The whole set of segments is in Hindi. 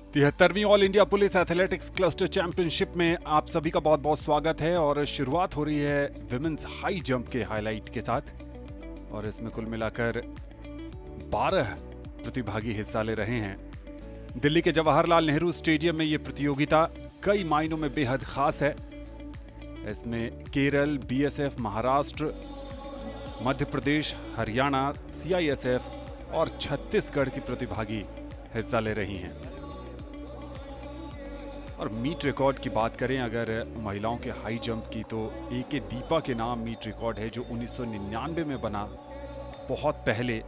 73वीं all India police athletics cluster championship में आप सभी का बहुत बहुत स्वागत है। और शुरुआत हो रही है विमेंस हाई जंप के हाईलाइट के साथ। और इसमें कुल मिलाकर 12 प्रतिभागी हिस्सा ले रहे हैं। दिल्ली के जवाहरलाल नेहरू स्टेडियम में ये प्रतियोगिता कई मायनों में बेहद खास है। इसमें केरल, बीएसएफ, महाराष्ट्र, मध्य प्रदेश, हरियाणा, सीआईएसएफ और छत्तीसगढ़ की प्रतिभागी हिस्सा ले रही हैं। और मीट रिकॉर्ड की बात करें अगर महिलाओं के हाई जंप की, तो ए दीपा के नाम मीट रिकॉर्ड है जो 1999 में बना। बहुत पहले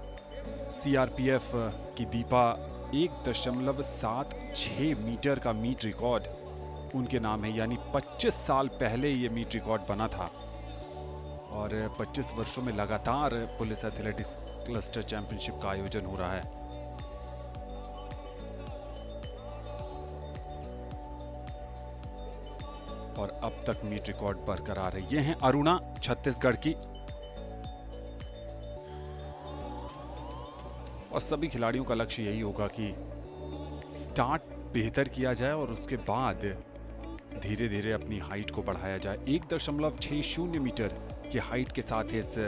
सीआरपीएफ की दीपा 1.76 मीटर का मीट रिकॉर्ड उनके नाम है, यानी 25 साल पहले ये मीट रिकॉर्ड बना था। और 25 वर्षों में लगातार पुलिस एथलेटिक्स क्लस्टर चैंपियनशिप का आयोजन हो रहा है। और अब तक मीट रिकॉर्ड बरकरार है। ये हैं अरुणा, छत्तीसगढ़ की। और सभी खिलाड़ियों का लक्ष्य यही होगा कि स्टार्ट बेहतर किया जाए और उसके बाद धीरे धीरे अपनी हाइट को बढ़ाया जाए। 1.60 मीटर की हाइट के साथ इस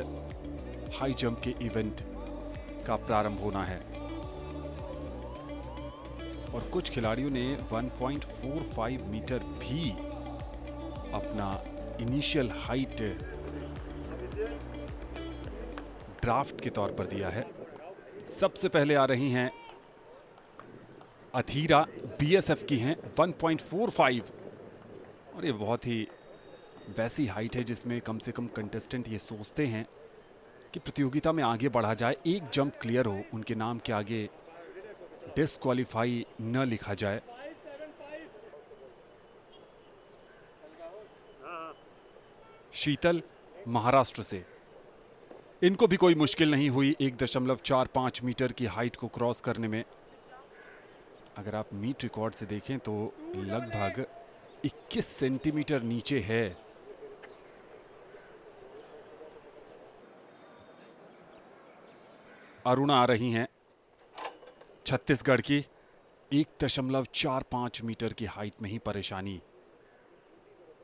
हाई जंप के इवेंट का प्रारंभ होना है। और कुछ खिलाड़ियों ने 1.45 मीटर भी अपना इनिशियल हाइट ड्राफ्ट के तौर पर दिया है। सबसे पहले आ रही हैं अथीरा, बीएसएफ की हैं, 1.45। और ये बहुत ही वैसी हाइट है जिसमें कम से कम कंटेस्टेंट ये सोचते हैं कि प्रतियोगिता में आगे बढ़ा जाए, एक जंप क्लियर हो, उनके नाम के आगे डिस्क्वालीफाई न लिखा जाए। शीतल, महाराष्ट्र से, इनको भी कोई मुश्किल नहीं हुई 1.45 मीटर की हाइट को क्रॉस करने में। अगर आप मीट रिकॉर्ड से देखें तो लगभग 21 सेंटीमीटर नीचे है। अरुणा आ रही हैं, छत्तीसगढ़ की, 1.45 मीटर की हाइट में ही परेशानी।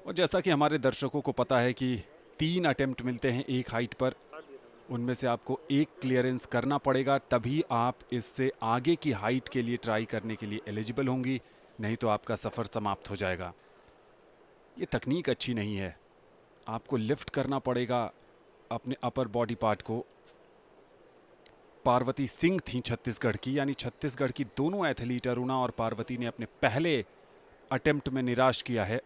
और जैसा कि हमारे दर्शकों को पता है कि 3 अटेम्प्ट मिलते हैं एक हाइट पर, उनमें से आपको एक क्लियरेंस करना पड़ेगा, तभी आप इससे आगे की हाइट के लिए ट्राई करने के लिए एलिजिबल होंगी, नहीं तो आपका सफ़र समाप्त हो जाएगा। ये तकनीक अच्छी नहीं है। आपको लिफ्ट करना पड़ेगा अपने अपर बॉडी पार्ट को। पार्वती सिंह थी छत्तीसगढ़ की, यानी छत्तीसगढ़ की दोनों एथलीट अरुणा और पार्वती ने अपने पहले अटेम्प्ट में निराश किया है।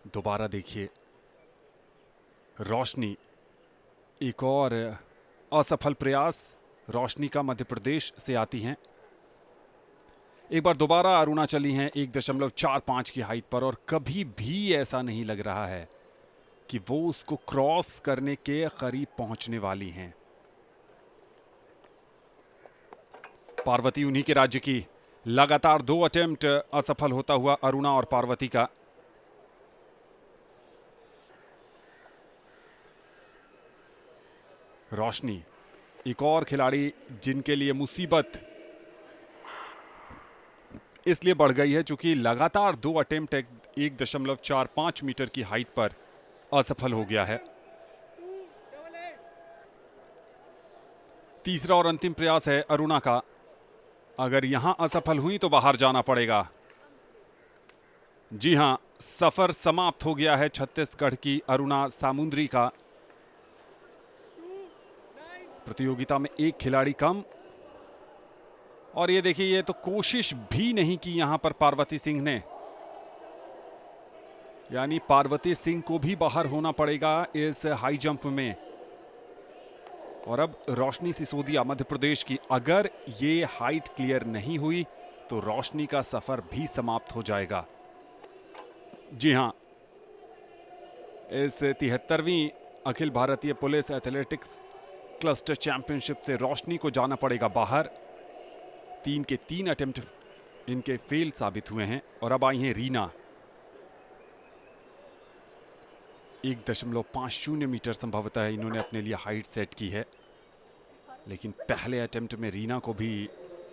दोबारा देखिए, रोशनी, एक और असफल प्रयास। रोशनी का मध्य प्रदेश से आती हैं। एक बार दोबारा अरुणा चली हैं 1.45 की हाइट पर, और कभी भी ऐसा नहीं लग रहा है कि वो उसको क्रॉस करने के करीब पहुंचने वाली हैं। पार्वती उन्हीं के राज्य की। लगातार 2 अटेम्प्ट असफल होता हुआ अरुणा और पार्वती का। रोशनी, एक और खिलाड़ी जिनके लिए मुसीबत इसलिए बढ़ गई है क्योंकि लगातार 2 अटेम्प्ट 1.45 मीटर की हाइट पर असफल हो गया है। तीसरा और अंतिम प्रयास है अरुणा का। अगर यहां असफल हुई तो बाहर जाना पड़ेगा। जी हां, सफर समाप्त हो गया है छत्तीसगढ़ की अरुणा सामुद्री का। प्रतियोगिता में एक खिलाड़ी कम। और ये देखिए, ये तो कोशिश भी नहीं की यहां पर पार्वती सिंह ने, यानी पार्वती सिंह को भी बाहर होना पड़ेगा इस हाई जंप में। और अब रोशनी सिसोदिया, मध्य प्रदेश की, अगर ये हाइट क्लियर नहीं हुई तो रोशनी का सफर भी समाप्त हो जाएगा। जी हां, इस 73वीं Akhil Bharatiya police athletics cluster championship से रोशनी को जाना पड़ेगा बाहर। 3 के 3 अटेम्प्ट इनके फेल साबित हुए हैं। और अब आई हैं रीना, 1.50 मीटर संभवतः इन्होंने अपने लिए हाइट सेट की है। लेकिन पहले अटेम्प्ट में रीना को भी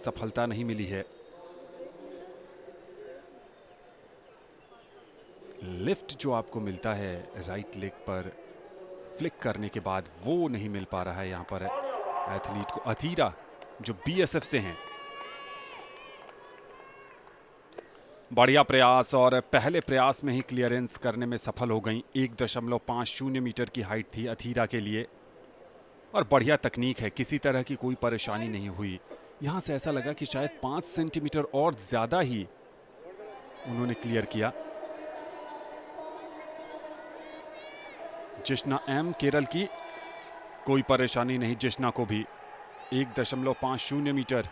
सफलता नहीं मिली है। लिफ्ट जो आपको मिलता है राइट लेग पर फ्लिक करने के बाद, वो नहीं मिल पा रहा है यहां पर एथलीट को। अथीरा जो बीएसएफ से हैं, बढ़िया प्रयास और पहले प्रयास में ही क्लियरेंस करने में सफल हो गई। 1.50 मीटर की हाइट थी अथीरा के लिए और बढ़िया तकनीक है, किसी तरह की कोई परेशानी नहीं हुई। यहां से ऐसा लगा कि शायद 5 सेंटीमीटर और ज्यादा ही उन्होंने क्लियर किया। जिश्ना एम केरल की, कोई परेशानी नहीं जिश्ना को भी। 1.50 मीटर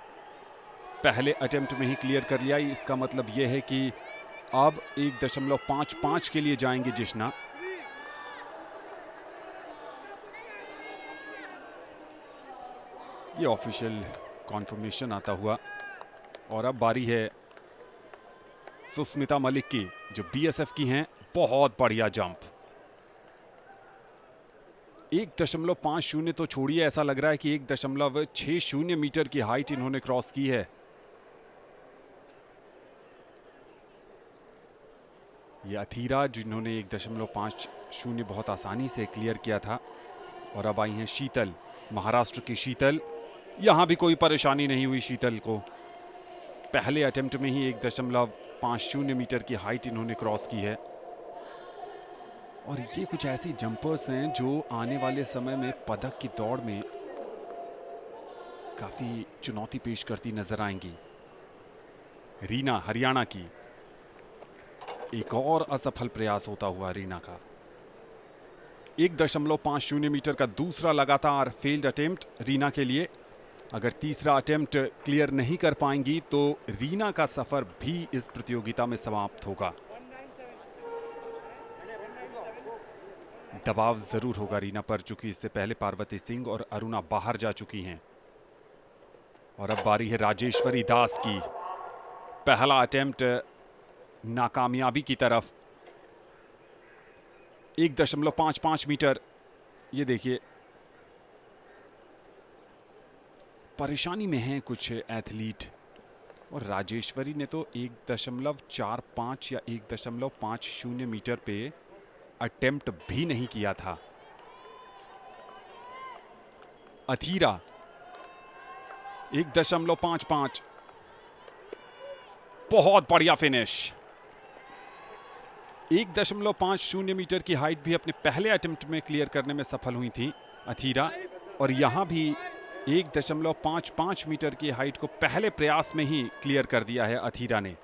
पहले अटेम्प्ट में ही क्लियर कर लिया। इसका मतलब यह है कि अब 1.55 के लिए जाएंगे जिश्ना। ये ऑफिशियल कॉन्फर्मेशन आता हुआ। और अब बारी है सुस्मिता मलिक की, जो बीएसएफ की हैं। बहुत बढ़िया जंप। 1.50 तो छोड़िए, ऐसा लग रहा है कि 1.60 मीटर की हाइट इन्होंने क्रॉस की है। ये अथीरा जिन्होंने 1.50 बहुत आसानी से क्लियर किया था। और अब आई हैं शीतल, महाराष्ट्र की शीतल। यहां भी कोई परेशानी नहीं हुई शीतल को। पहले अटेम्प्ट में ही 1.50 मीटर की हाइट इन्होंने क्रॉस की है। और ये कुछ ऐसी जंपर्स हैं जो आने वाले समय में पदक की दौड़ में काफी चुनौती पेश करती नजर आएंगी। रीना हरियाणा की, एक और असफल प्रयास होता हुआ रीना का। 1.50 मीटर का दूसरा लगातार फेल्ड अटेम्प्ट रीना के लिए। अगर तीसरा अटेम्प्ट क्लियर नहीं कर पाएंगी तो रीना का सफर भी इस प्रतियोगिता में समाप्त होगा। दबाव जरूर होगा रीना पर, चूंकि इससे पहले पार्वती सिंह और अरुणा बाहर जा चुकी हैं। और अब बारी है राजेश्वरी दास की। पहला अटेम्प्ट नाकामयाबी की तरफ। 1.55 मीटर। ये देखिए, परेशानी में हैं कुछ एथलीट। और राजेश्वरी ने तो 1.45 या 1.50 मीटर पे अटेम्प्ट भी नहीं किया था। अथीरा 1.55, बहुत बढ़िया फिनिश। 1.50 मीटर की हाइट भी अपने पहले अटेम्प्ट में क्लियर करने में सफल हुई थी अथीरा। और यहां भी 1.55 मीटर की हाइट को पहले प्रयास में ही क्लियर कर दिया है अथीरा ने।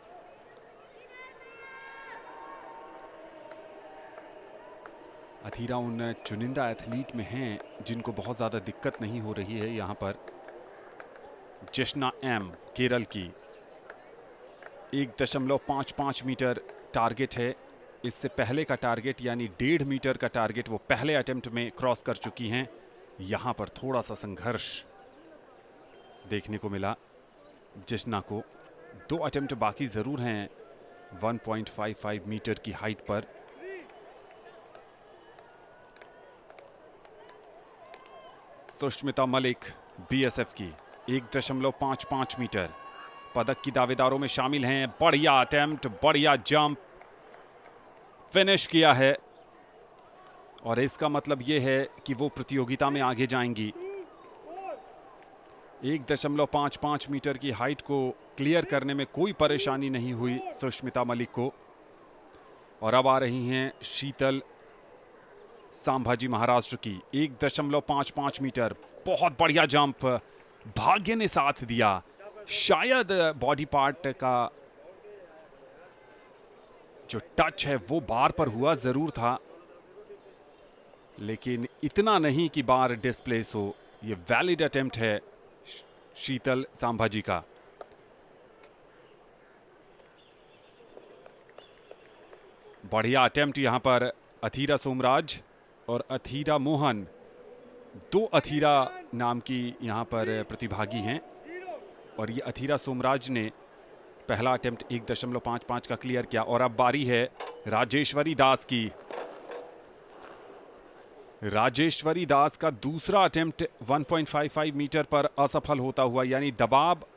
अथीरा उन चुनिंदा एथलीट में हैं जिनको बहुत ज़्यादा दिक्कत नहीं हो रही है यहाँ पर। जिश्ना एम केरल की, 1.55 मीटर टारगेट है। इससे पहले का टारगेट यानी 1.5 मीटर का टारगेट वो पहले अटेम्प्ट में क्रॉस कर चुकी हैं। यहाँ पर थोड़ा सा संघर्ष देखने को मिला जिश्ना को। 2 अटेम्प्ट बाकी ज़रूर हैं 1.55 मीटर की हाइट पर। सुष्मिता मलिक बीएसएफ की, 1.55 मीटर पदक की दावेदारों में शामिल हैं। बढ़िया अटेम्प्ट, बढ़िया जंप, फिनिश किया है। और इसका मतलब यह है कि वो प्रतियोगिता में आगे जाएंगी। 1.55 मीटर की हाइट को क्लियर करने में कोई परेशानी नहीं हुई सुष्मिता मलिक को। और अब आ रही हैं शीतल संभाजी महाराष्ट्र की, 1.55 मीटर, बहुत बढ़िया जंप। भाग्य ने साथ दिया। शायद बॉडी पार्ट का जो टच है वो बार पर हुआ जरूर था, लेकिन इतना नहीं कि बार डिस्प्लेस हो। ये वैलिड अटेम्प्ट है शीतल संभाजी का। बढ़िया अटेम्प्ट यहां पर अथीरा सोमराज और अथीरा मोहन, 2 अथीरा नाम की यहां पर प्रतिभागी हैं। और ये अथीरा सोमराज ने पहला अटेम्प्ट 1.55 का क्लियर किया। और अब बारी है राजेश्वरी दास की। राजेश्वरी दास का दूसरा अटेम्प्ट 1.55 मीटर पर असफल होता हुआ, यानी दबाव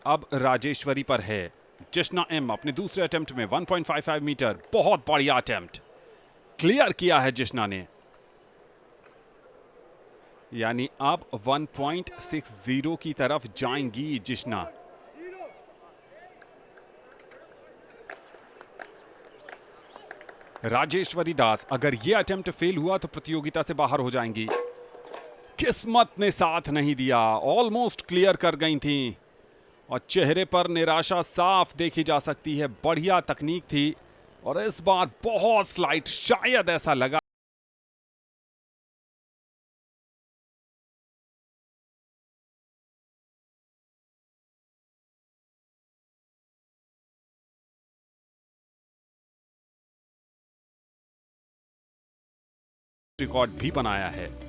अब राजेश्वरी पर है। जश्ना एम अपने दूसरे अटेम्प्ट में 1.55 मीटर, बहुत बढ़िया अटेम्प्ट क्लियर किया है जश्ना ने, यानी अब 1.60 की तरफ जाएंगी जश्ना। राजेश्वरी दास अगर ये अटेम्प्ट फेल हुआ तो प्रतियोगिता से बाहर हो जाएंगी। किस्मत ने साथ नहीं दिया, ऑलमोस्ट क्लियर कर गई थी और चेहरे पर निराशा साफ देखी जा सकती है। बढ़िया तकनीक थी और इस बार बहुत स्लाइट, शायद ऐसा लगा रिकॉर्ड भी बनाया है।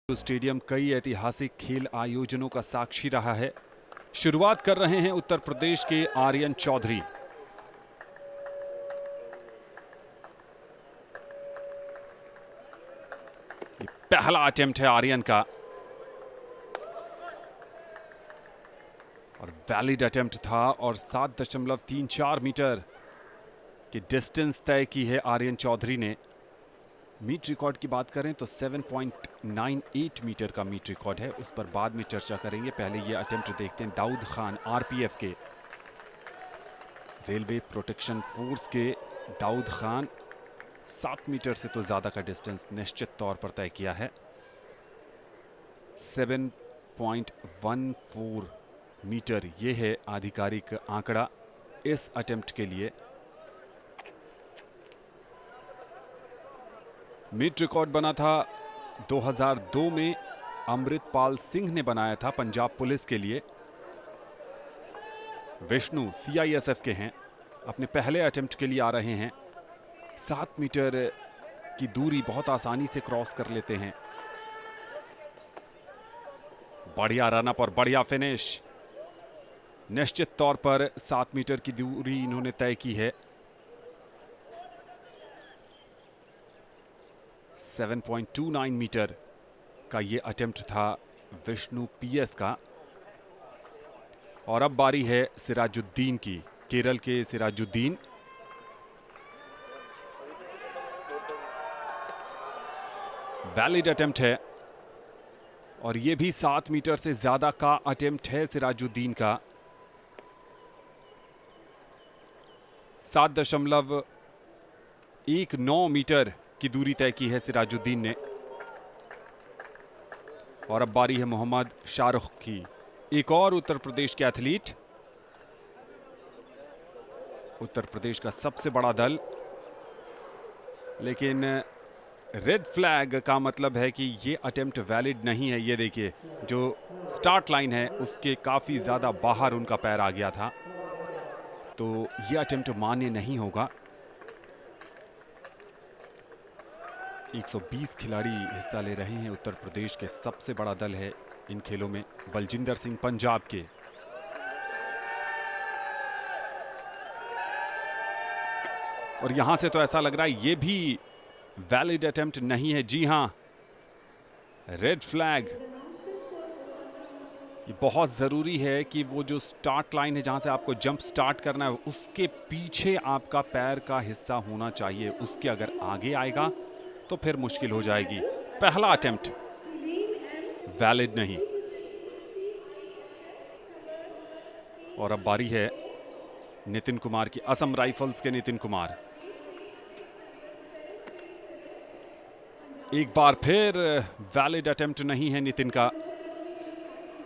स्टेडियम कई ऐतिहासिक खेल आयोजनों का साक्षी रहा है। शुरुआत कर रहे हैं उत्तर प्रदेश के आर्यन चौधरी। पहला अटेम्प्ट है आर्यन का और वैलिड अटेम्प्ट था और 7.34 मीटर की डिस्टेंस तय की है आर्यन चौधरी ने। मीट रिकॉर्ड की बात करें तो 7.98 मीटर का मीट रिकॉर्ड है, उस पर बाद में चर्चा करेंगे। पहले ये अटेम्प्ट देखते हैं दाऊद खान, आरपीएफ के, रेलवे प्रोटेक्शन फोर्स के दाऊद खान। 7 मीटर से तो ज्यादा का डिस्टेंस निश्चित तौर पर तय किया है। 7.14 मीटर ये है आधिकारिक आंकड़ा इस अटेम्प्ट के लिए। मीट रिकॉर्ड बना था 2002 में, अमृतपाल सिंह ने बनाया था पंजाब पुलिस के लिए। विष्णु सीआईएसएफ के हैं, अपने पहले अटेम्प्ट के लिए आ रहे हैं। 7 मीटर की दूरी बहुत आसानी से क्रॉस कर लेते हैं। बढ़िया रनअप और बढ़िया फिनिश। निश्चित तौर पर 7 मीटर की दूरी इन्होंने तय की है। 7.29 मीटर का ये अटेम्प्ट था विष्णु पीएस का। और अब बारी है सिराजुद्दीन की, केरल के सिराजुद्दीन। वैलिड अटेम्प्ट है और ये भी 7 मीटर से ज्यादा का अटेम्प्ट है सिराजुद्दीन का। 7.19 मीटर की दूरी तय की है सिराजुद्दीन ने। और अब बारी है मोहम्मद शाहरुख की, एक और उत्तर प्रदेश के एथलीट, उत्तर प्रदेश का सबसे बड़ा दल। लेकिन रेड फ्लैग का मतलब है कि ये अटेम्प्ट वैलिड नहीं है। ये देखिए, जो स्टार्ट लाइन है उसके काफी ज्यादा बाहर उनका पैर आ गया था, तो ये अटेम्प्ट मान्य नहीं होगा। 120 खिलाड़ी हिस्सा ले रहे हैं। उत्तर प्रदेश के सबसे बड़ा दल है इन खेलों में। बलजिंदर सिंह पंजाब के, और यहां से तो ऐसा लग रहा है ये भी वैलिड अटेम्प्ट नहीं है। जी हां, रेड फ्लैग। ये बहुत जरूरी है कि वो जो स्टार्ट लाइन है जहां से आपको जंप स्टार्ट करना है, उसके पीछे आपका पैर का हिस्सा होना चाहिए। उसके अगर आगे आएगा तो फिर मुश्किल हो जाएगी। पहला अटेम्प्ट वैलिड नहीं। और अब बारी है नितिन कुमार की, असम राइफल्स के नितिन कुमार। एक बार फिर वैलिड अटेम्प्ट नहीं है नितिन का।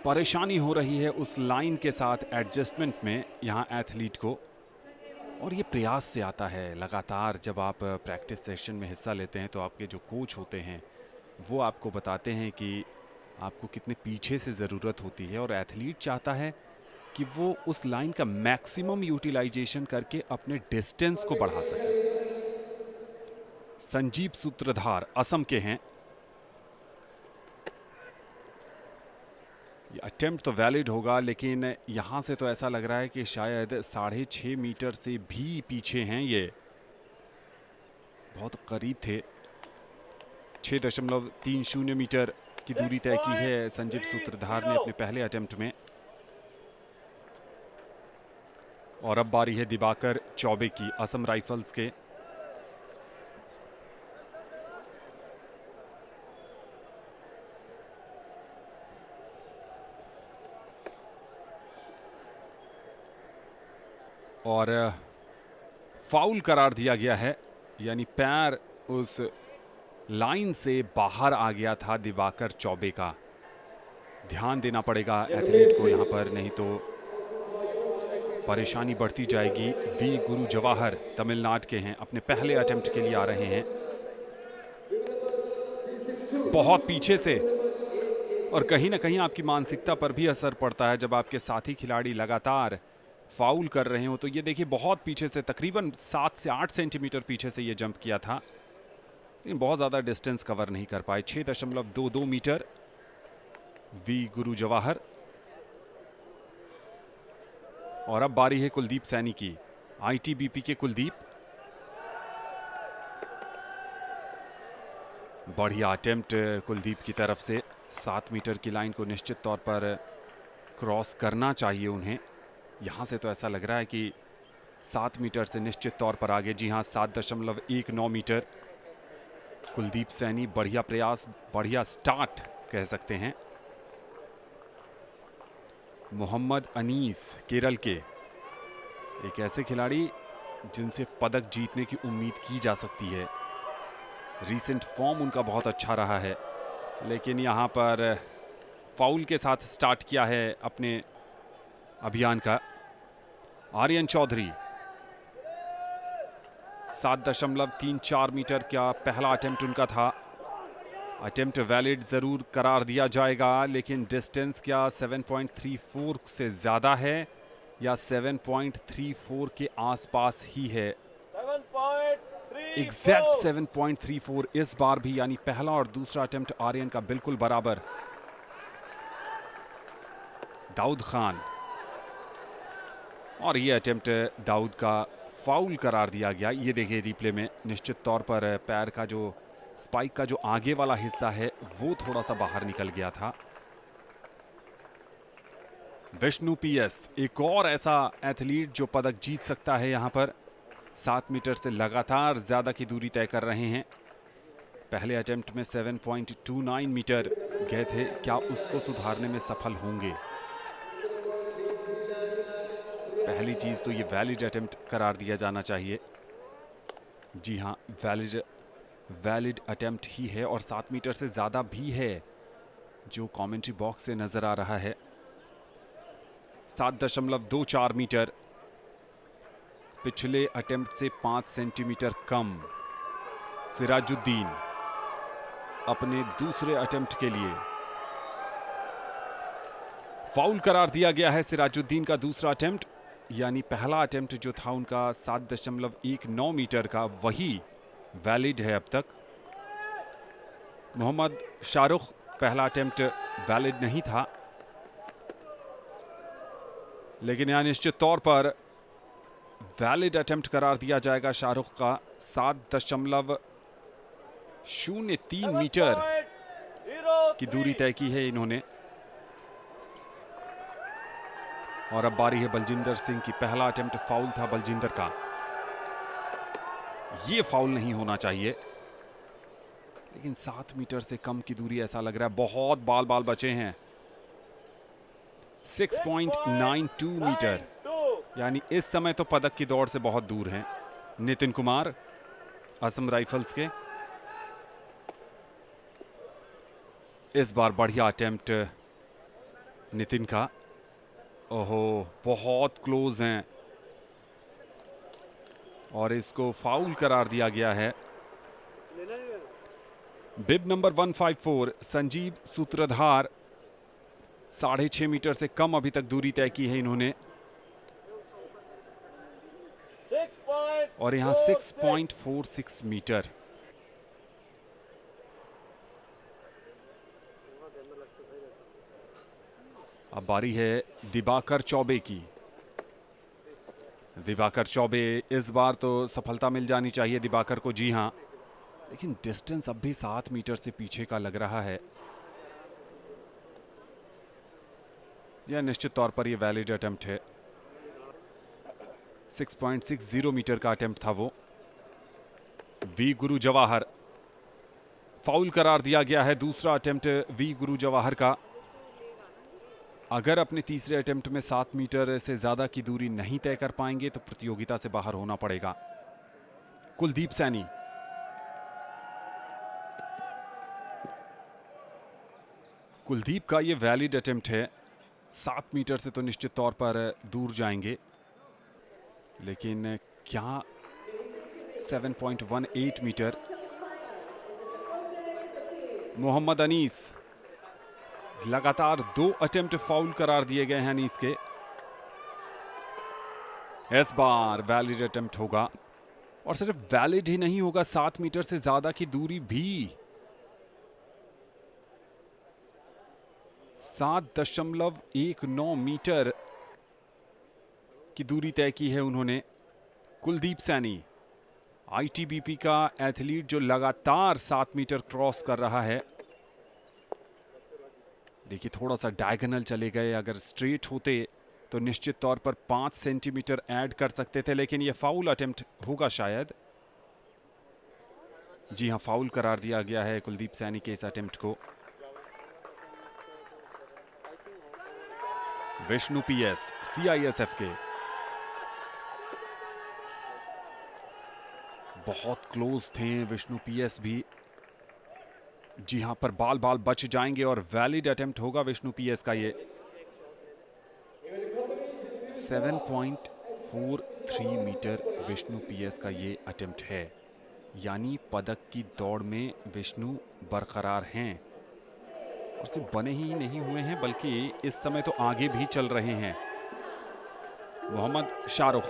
परेशानी हो रही है उस लाइन के साथ एडजस्टमेंट में यहाँ एथलीट को, और ये प्रयास से आता है। लगातार जब आप प्रैक्टिस सेशन में हिस्सा लेते हैं तो आपके जो कोच होते हैं वो आपको बताते हैं कि आपको कितने पीछे से ज़रूरत होती है, और एथलीट चाहता है कि वो उस लाइन का मैक्सिमम यूटिलाइजेशन करके अपने डिस्टेंस को बढ़ा सके। संजीव सूत्रधार असम के हैं। ये अटेम्प्ट तो वैलिड होगा, लेकिन यहां से तो ऐसा लग रहा है कि शायद 6.5 मीटर से भी पीछे हैं। ये बहुत करीब थे। 6.30 मीटर की दूरी तय की है संजीव सूत्रधार ने अपने पहले अटेम्प्ट में। और अब बारी है दिबाकर चौबे की, असम राइफल्स के। और फाउल करार दिया गया है, यानी पैर उस लाइन से बाहर आ गया था दिबाकर चौबे का। ध्यान देना पड़ेगा एथलीट को यहाँ पर, नहीं तो परेशानी बढ़ती जाएगी। वी गुरु जवाहर तमिलनाडु के हैं, अपने पहले अटेम्प्ट के लिए आ रहे हैं। बहुत पीछे से, और कहीं ना कहीं आपकी मानसिकता पर भी असर पड़ता है जब आपके साथी खिलाड़ी लगातार फाउल कर रहे हो। तो ये देखिए बहुत पीछे से, तकरीबन 7 से 8 सेंटीमीटर पीछे से ये जंप किया था, लेकिन बहुत ज़्यादा डिस्टेंस कवर नहीं कर पाए। 6.22 मीटर वी गुरु जवाहर। और अब बारी है कुलदीप सैनी की, आईटीबीपी के कुलदीप। बढ़िया अटेम्प्ट कुलदीप की तरफ से। 7 मीटर की लाइन को निश्चित तौर पर क्रॉस करना चाहिए उन्हें। यहाँ से तो ऐसा लग रहा है कि 7 मीटर से निश्चित तौर पर आगे। जी हाँ, 7.19 मीटर। कुलदीप सैनी, बढ़िया प्रयास, बढ़िया स्टार्ट कह सकते हैं। मोहम्मद अनीस केरल के, एक ऐसे खिलाड़ी जिनसे पदक जीतने की उम्मीद की जा सकती है। रीसेंट फॉर्म उनका बहुत अच्छा रहा है, लेकिन यहाँ पर फाउल के साथ स्टार्ट किया है अपने अभियान का। आर्यन चौधरी, 7.34 मीटर का पहला अटेम्प्ट उनका था। अटेम्प्ट वैलिड ज़रूर करार दिया जाएगा, लेकिन डिस्टेंस क्या 7.34 से ज़्यादा है या 7.34 के आसपास ही है? एग्जैक्ट 7.34 इस बार भी, यानी पहला और दूसरा अटेम्प्ट आर्यन का बिल्कुल बराबर। दाऊद खान, और ये अटेम्प्ट दाऊद का फाउल करार दिया गया। ये देखिए रिप्ले में, निश्चित तौर पर पैर का जो स्पाइक का जो आगे वाला हिस्सा है वो थोड़ा सा बाहर निकल गया था। विष्णु पीएस, एक और ऐसा एथलीट जो पदक जीत सकता है यहाँ पर। 7 मीटर से लगातार ज़्यादा की दूरी तय कर रहे हैं। पहले अटेम्प्ट में 7.29 मीटर गए थे, क्या उसको सुधारने में सफल होंगे? पहली चीज़ तो ये वैलिड अटेम्प्ट करार दिया जाना चाहिए। जी हाँ, वैलिड अटेम्प्ट ही है, और 7 मीटर से ज़्यादा भी है जो कमेंट्री बॉक्स से नज़र आ रहा है। 7.24 मीटर, पिछले अटेम्प्ट से 5 सेंटीमीटर कम। सिराजुद्दीन अपने दूसरे अटेम्प्ट के लिए फाउल करार दिया गया है। सिराजुद्दीन का दूसरा अटेम्प्ट, यानी पहला अटेम्प्ट जो था उनका 7.19 मीटर का, वही वैलिड है अब तक। मोहम्मद शाहरुख, पहला अटेम्प्ट वैलिड नहीं था, लेकिन यहाँ निश्चित तौर पर वैलिड अटेम्प्ट करार दिया जाएगा शाहरुख का। 7.03 मीटर की दूरी तय की है इन्होंने। और अब बारी है बलजिंदर सिंह की, पहला अटेम्प्ट फाउल था बलजिंदर का। ये फाउल नहीं होना चाहिए, लेकिन 7 मीटर से कम की दूरी, ऐसा लग रहा है बहुत बाल बचे हैं। 6.92 मीटर, यानी इस समय तो पदक की दौड़ से बहुत दूर हैं नितिन कुमार असम राइफल्स के। इस बार बढ़िया अटेम्प्ट नितिन का। ओहो, बहुत क्लोज हैं और इसको फाउल करार दिया गया है। बिब नंबर 154 संजीव सूत्रधार 6.5 मीटर से कम अभी तक दूरी तय की है इन्होंने, और यहां 6.46 मीटर। अब बारी है दिबाकर चौबे की। दिबाकर चौबे, इस बार तो सफलता मिल जानी चाहिए दिबाकर को। जी हां, लेकिन डिस्टेंस अब भी 7 मीटर से पीछे का लग रहा है। यह निश्चित तौर पर यह वैलिड अटेम्प्ट है। 6.60 मीटर का अटेम्प्ट था वो। वी गुरु जवाहर, फाउल करार दिया गया है दूसरा अटेम्प्ट वी गुरु जवाहर का। अगर अपने तीसरे अटेम्प्ट में 7 मीटर से ज्यादा की दूरी नहीं तय कर पाएंगे तो प्रतियोगिता से बाहर होना पड़ेगा। कुलदीप सैनी, कुलदीप का ये वैलिड अटेम्प्ट है। 7 मीटर से तो निश्चित तौर पर दूर जाएंगे, लेकिन क्या 7.18 मीटर। मोहम्मद अनीस, लगातार 2 अटेम्प्ट फाउल करार दिए गए हैं अनीस के। इस बार वैलिड अटेम्प्ट होगा, और सिर्फ वैलिड ही नहीं होगा, 7 मीटर से ज्यादा की दूरी भी। 7.19 मीटर की दूरी तय की है उन्होंने। कुलदीप सैनी, आईटीबीपी का एथलीट जो लगातार 7 मीटर क्रॉस कर रहा है। देखिए, थोड़ा सा डायगोनल चले गए, अगर स्ट्रेट होते तो निश्चित तौर पर 5 सेंटीमीटर ऐड कर सकते थे, लेकिन यह फाउल अटेम्प्ट होगा शायद। जी हां, फाउल करार दिया गया है कुलदीप सैनी के इस अटेम्प्ट को। विष्णु पीएस सीआईएसएफ के, बहुत क्लोज थे विष्णु पीएस भी। जी हां, पर बाल बाल बच जाएंगे और वैलिड अटेम्प्ट होगा विष्णु पीएस का। ये 7.43 मीटर विष्णु पीएस का ये अटेम्प्ट है, यानी पदक की दौड़ में विष्णु बरकरार हैं, और सिर्फ बने ही नहीं हुए हैं बल्कि इस समय तो आगे भी चल रहे हैं। मोहम्मद शाहरुख,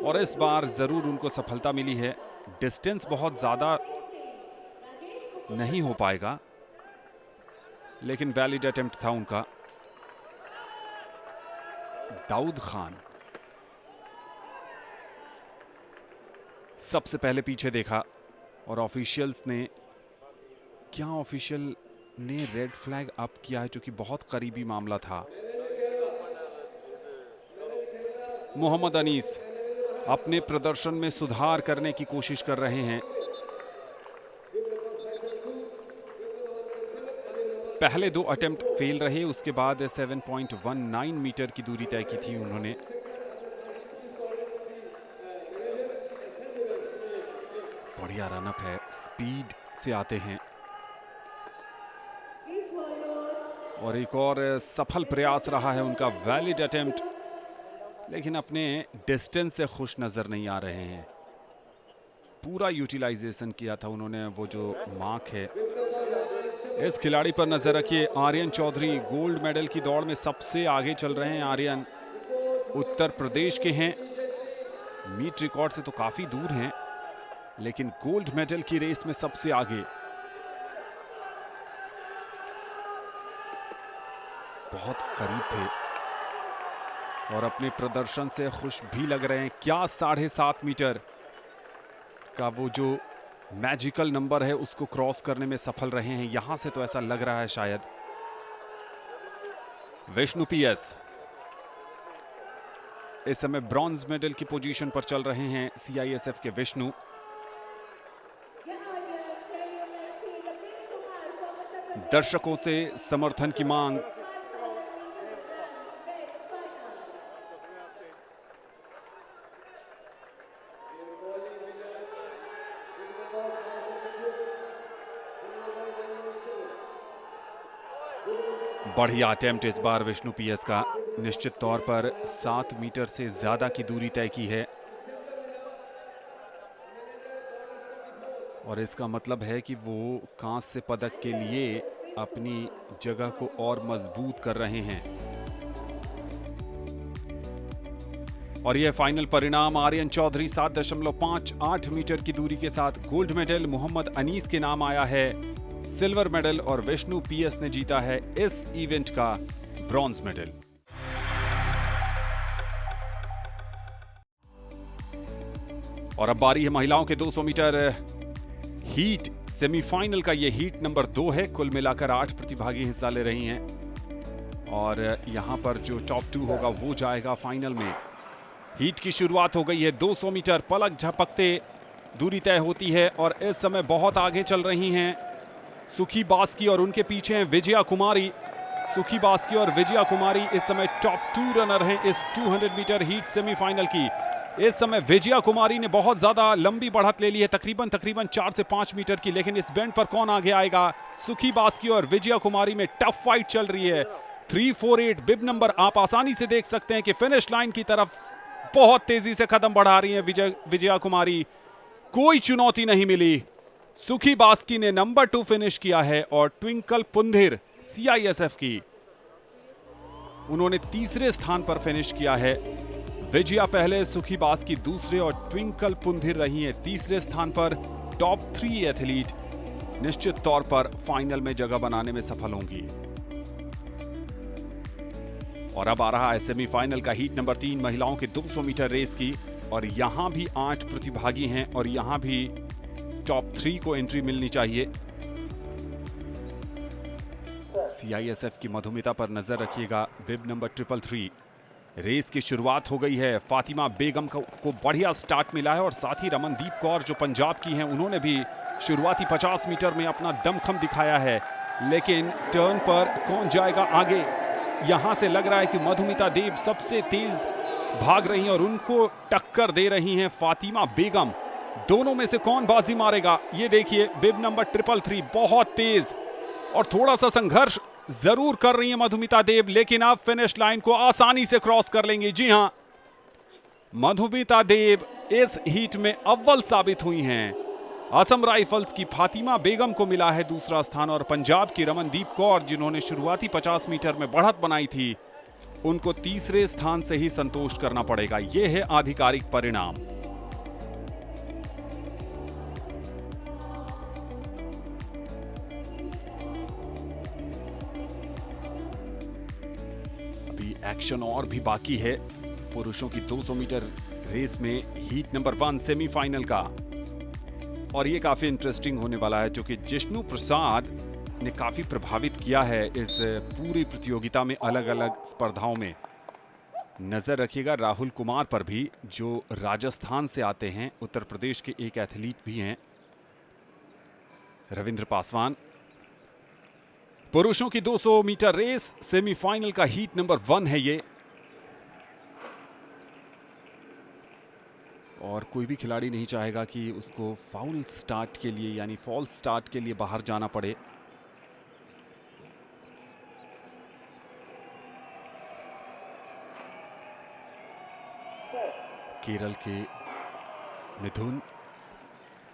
और इस बार जरूर उनको सफलता मिली है। डिस्टेंस बहुत ज्यादा नहीं हो पाएगा, लेकिन वैलिड अटेम्प्ट था उनका। दाऊद खान सबसे पहले पीछे देखा, और ऑफिशियल्स ने, क्या ऑफिशियल ने रेड फ्लैग अप किया है, जो कि बहुत करीबी मामला था। मोहम्मद अनीस अपने प्रदर्शन में सुधार करने की कोशिश कर रहे हैं। पहले 2 अटेम्प्ट फेल रहे, उसके बाद 7.19 मीटर की दूरी तय की थी उन्होंने। बढ़िया रनअप है, स्पीड से आते हैं, और एक और सफल प्रयास रहा है उनका वैलिड अटेम्प्ट, लेकिन अपने डिस्टेंस से खुश नजर नहीं आ रहे हैं। पूरा यूटिलाइजेशन किया था उन्होंने, वो जो मार्क है। इस खिलाड़ी पर नजर रखिए, आर्यन चौधरी गोल्ड मेडल की दौड़ में सबसे आगे चल रहे हैं। आर्यन उत्तर प्रदेश के हैं, मीट रिकॉर्ड से तो काफी दूर हैं, लेकिन गोल्ड मेडल की रेस में सबसे आगे। बहुत करीब थे और अपने प्रदर्शन से खुश भी लग रहे हैं। क्या 7.5 मीटर का वो जो मैजिकल नंबर है उसको क्रॉस करने में सफल रहे हैं। यहां से तो ऐसा लग रहा है शायद। विष्णु पीएस इस समय ब्रॉन्ज मेडल की पोजीशन पर चल रहे हैं, सीआईएसएफ के विष्णु। दर्शकों से समर्थन की मांग। बढ़िया अटेम्प्ट इस बार विष्णु पीएस का। निश्चित तौर पर 7 मीटर से ज्यादा की दूरी तय की है और इसका मतलब है कि वो कांस्य पदक के लिए अपनी जगह को और मजबूत कर रहे हैं। और यह फाइनल परिणाम आर्यन चौधरी 7.58 मीटर की दूरी के साथ गोल्ड मेडल, मोहम्मद अनीस के नाम आया है सिल्वर मेडल और विष्णु पीएस ने जीता है इस इवेंट का ब्रॉन्ज मेडल। और अब बारी है महिलाओं के 200 मीटर हीट सेमीफाइनल का। यह हीट नंबर 2 है। कुल मिलाकर 8 प्रतिभागी हिस्सा ले रही हैं और यहां पर जो टॉप 2 होगा वो जाएगा फाइनल में। हीट की शुरुआत हो गई है। 200 मीटर पलक झपकते दूरी तय होती है और इस समय बहुत आगे चल रही हैं सुखी बास्की और उनके पीछे हैं विजया कुमारी। सुखी बास्की और विजया कुमारी इस समय टॉप 2 रनर हैं इस 200 मीटर हीट सेमीफाइनल की। इस समय विजया कुमारी ने बहुत ज्यादा लंबी बढ़त ले ली है, तकरीबन 4 से 5 मीटर की। लेकिन इस बेंड पर कौन आगे आएगा? सुखी बास्की और विजया कुमारी में टफ फाइट चल रही है। 348 बिब नंबर आप आसानी से देख सकते हैं कि फिनिश लाइन की तरफ बहुत तेजी से कदम बढ़ा रही है विजया कुमारी। कोई चुनौती नहीं मिली। सुखी बास्की ने नंबर 2 फिनिश किया है और ट्विंकल पुंधिर सीआईएसएफ की, उन्होंने तीसरे स्थान पर फिनिश किया है। विजया पहले, सुखी बास्की दूसरे और ट्विंकल पुंधिर रही हैं तीसरे स्थान पर। टॉप 3 एथलीट निश्चित तौर पर फाइनल में जगह बनाने में सफल होंगी। और अब आ रहा है सेमीफाइनल का हीट नंबर 3 महिलाओं के 200 मीटर रेस की। और यहां भी 8 प्रतिभागी हैं और यहां भी टॉप 3 को एंट्री मिलनी चाहिए। सीआईएसएफ की मधुमिता पर नजर रखिएगा। बिब नंबर 333। रेस की शुरुआत हो गई है। फातिमा बेगम को बढ़िया स्टार्ट मिला है और साथ ही रमनदीप कौर जो पंजाब की हैं उन्होंने भी शुरुआती 50 मीटर में अपना दमखम दिखाया है। लेकिन टर्न पर कौन जाएगा आगे? यहां से लग रहा है कि मधुमिता देव सबसे तेज भाग रही हैं और उनको टक्कर दे रही हैं फातिमा बेगम। दोनों में से कौन बाजी मारेगा? ये देखिए, बिब नंबर 333 बहुत तेज और थोड़ा सा संघर्ष जरूर कर रही है मधुमिता देव, लेकिन अब फिनिश लाइन को आसानी से क्रॉस कर लेंगी। जी हां, मधुमिता देव इस हीट में अव्वल साबित हुई हैं। असम राइफल्स की फातिमा बेगम को मिला है दूसरा स्थान और पंजाब की रमनदीप कौर जिन्होंने शुरुआती 50 मीटर में बढ़त बनाई थी, उनको तीसरे स्थान से ही संतोष करना पड़ेगा। यह है आधिकारिक परिणाम। अभी एक्शन और भी बाकी है पुरुषों की 200 मीटर रेस में हीट नंबर 1 सेमीफाइनल का। और ये काफी इंटरेस्टिंग होने वाला है क्योंकि जिष्णु प्रसाद ने काफी प्रभावित किया है इस पूरी प्रतियोगिता में अलग अलग स्पर्धाओं में। नजर रखिएगा राहुल कुमार पर भी जो राजस्थान से आते हैं, उत्तर प्रदेश के एक एथलीट भी हैं। रविंद्र पासवान। पुरुषों की 200 मीटर रेस सेमीफाइनल का हीट नंबर 1 है ये। और कोई भी खिलाड़ी नहीं चाहेगा कि उसको फाउल स्टार्ट के लिए यानी फॉल्स स्टार्ट के लिए बाहर जाना पड़े। केरल के मिथुन।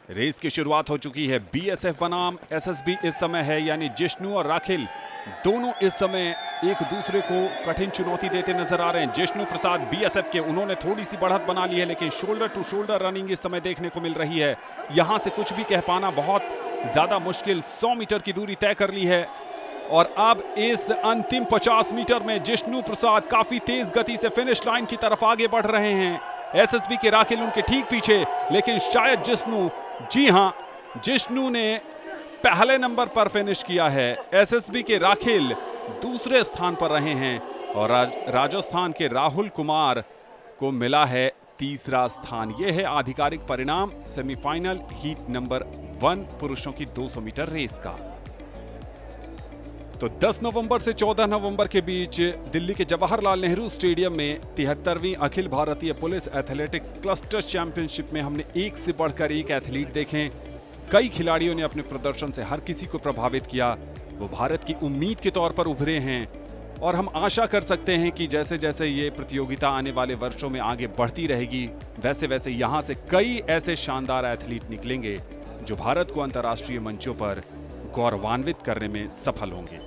रेस की शुरुआत हो चुकी है। बीएसएफ बनाम एसएसबी इस समय है, यानी जिष्णु और राखिल दोनों इस समय एक दूसरे को कठिन चुनौती देते नजर आ रहे हैं। जिष्णु प्रसाद बीएसएफ के, उन्होंने थोड़ी सी बढ़त बना ली है लेकिन शोल्डर टू शोल्डर रनिंग इस समय देखने को मिल रही है। यहां से कुछ भी कह पाना बहुत ज्यादा मुश्किल। 100 मीटर की दूरी तय कर ली है और अब इस अंतिम 50 मीटर में जिष्णु प्रसाद काफी तेज गति से फिनिश लाइन की तरफ आगे बढ़ रहे हैं। एसएसबी के राखिल उनके ठीक पीछे, लेकिन शायद जिष्णु, जी हां, जिष्णु ने पहले नंबर पर फिनिश किया है। एसएसबी के राखिल दूसरे स्थान पर रहे हैं और राजस्थान के राहुल कुमार को मिला है तीसरा स्थान। यह है आधिकारिक परिणाम सेमीफाइनल हीट नंबर 1 पुरुषों की 200 मीटर रेस का। तो 10 नवंबर से 14 नवंबर के बीच दिल्ली के जवाहरलाल नेहरू स्टेडियम में 73वीं Akhil Bharatiya police athletics cluster championship में हमने एक से बढ़कर एक एथलीट देखे। कई खिलाड़ियों ने अपने प्रदर्शन से हर किसी को प्रभावित किया। वो भारत की उम्मीद के तौर पर उभरे हैं और हम आशा कर सकते हैं कि जैसे जैसे ये प्रतियोगिता आने वाले वर्षों में आगे बढ़ती रहेगी, वैसे वैसे यहाँ से कई ऐसे शानदार एथलीट निकलेंगे जो भारत को अंतर्राष्ट्रीय मंचों पर गौरवान्वित करने में सफल होंगे।